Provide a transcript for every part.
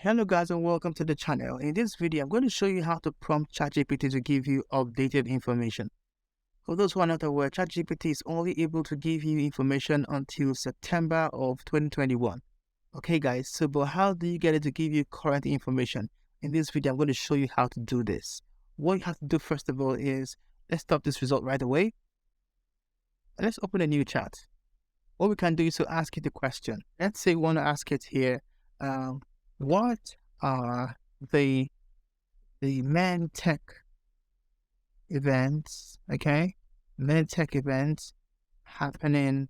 Hello guys and welcome to the channel. In this video, I'm going to show you how to prompt ChatGPT to give you updated information. For those who are not aware, ChatGPT is only able to give you information until September of 2021. Okay guys, but how do you get it to give you current information? In this video, I'm going to show you how to do this. What you have to do first of all is, let's stop this result right away. Let's open a new chat. What we can do is to ask it the question. Let's say we want to ask it here, what are the main tech events, main tech events happening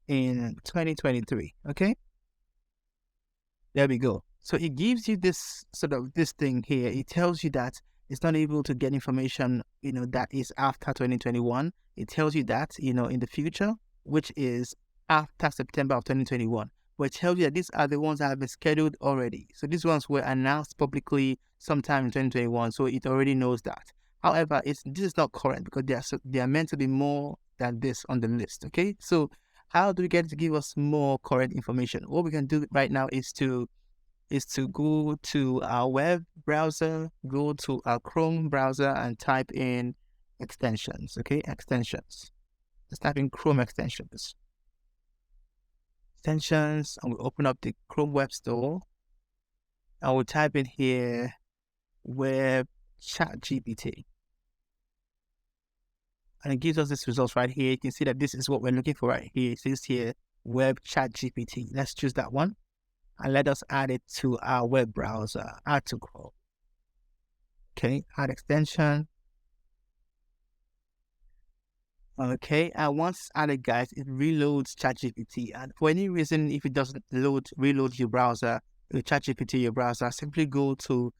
in 2023, There we go. So it gives you this this thing here. It tells you that it's not able to get information, that is after 2021. It tells you that, in the future, which is after September of 2021. But it tells you that these are the ones that have been scheduled already. So these ones were announced publicly sometime in 2021. So it already knows that. However, this is not current because they are meant to be more than this on the list. Okay. So how do we get it to give us more current information? What we can do right now is to go to our web browser, go to our Chrome browser and type in extensions. Extensions. Let's type in Chrome extensions. And we'll open up the Chrome Web Store. I will type in here WebChatGPT. And it gives us this results right here. You can see that this is what we're looking for right here. It says here WebChatGPT. Let's choose that one. And let us add it to our web browser. Add to Chrome. Add extension. And once added, guys, it reloads ChatGPT. And for any reason, if it doesn't reload your browser, your browser, simply go to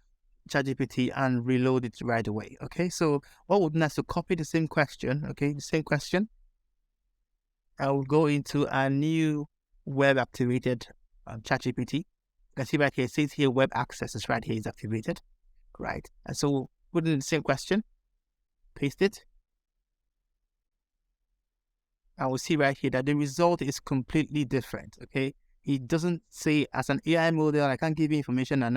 ChatGPT and reload it right away. So what we'll do is to copy the same question. The same question. I will go into a new web activated ChatGPT. You can see right here, it says here web access is right here, is activated. Right. And so we'll put in the same question, paste it. And we'll see right here that the result is completely different. It doesn't say as an AI model, I can't give you information and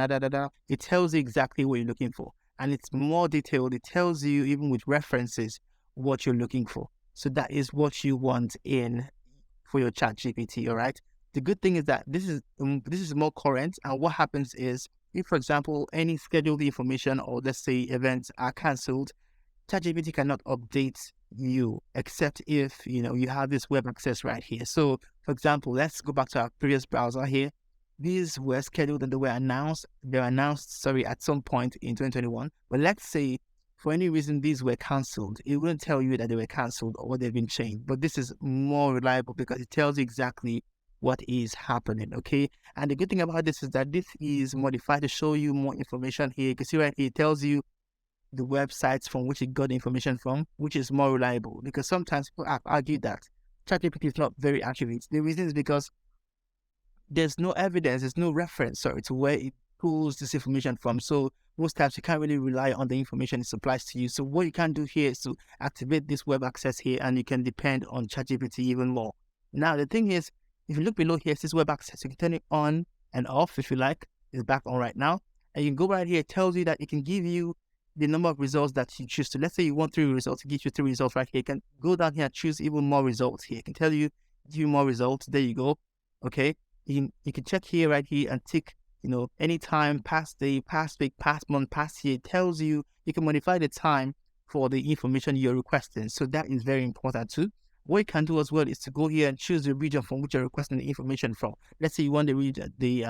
It tells you exactly what you're looking for. And it's more detailed. It tells you, even with references, what you're looking for. So that is what you want for your ChatGPT, all right? The good thing is that this is more current. And what happens is, if, for example, any scheduled information or let's say events are cancelled, ChatGPT cannot update you except if you have this web access right here. So for example, let's go back to our previous browser here. These were scheduled and they were announced. They were announced, at some point in 2021. But let's say for any reason these were cancelled, it wouldn't tell you that they were cancelled or they've been changed. But this is more reliable because it tells you exactly what is happening. And the good thing about this is that this is modified to show you more information here. You can see right here, it tells you the websites from which it got the information from, which is more reliable, because sometimes people have argued that ChatGPT is not very accurate. The reason is because there's no evidence, there's no reference, to where it pulls this information from. So most times you can't really rely on the information it supplies to you. So what you can do here is to activate this web access here, and you can depend on ChatGPT even more. Now the thing is, if you look below here, it says web access. You can turn it on and off if you like. It's back on right now. And you can go right here. It tells you that it can give you the number of results that you choose to. Let's say you want 3 results, it gives you 3 results right here. You can go down here and choose even more results here. It can tell you, give you more results. There you go. You can check here, right here, and tick, any time, past day, past week, past month, past year. It tells you, you can modify the time for the information you're requesting. So that is very important too. What you can do as well is to go here and choose the region from which you're requesting the information from. Let's say you want the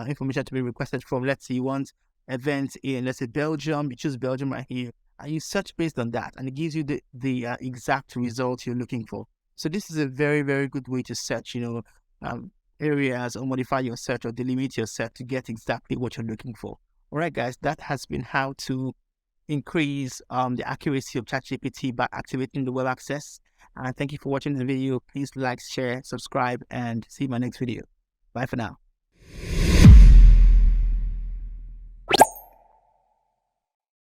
information to be requested from, let's say you want events in, let's say, Belgium. You choose Belgium right here and you search based on that, and it gives you the exact result you're looking for. So this is a very, very good way to search areas, or modify your search or delimit your search to get exactly what you're looking for. All right guys, that has been how to increase the accuracy of ChatGPT by activating the web access. And thank you for watching the video. Please like, share, subscribe, and see my next video. Bye for now.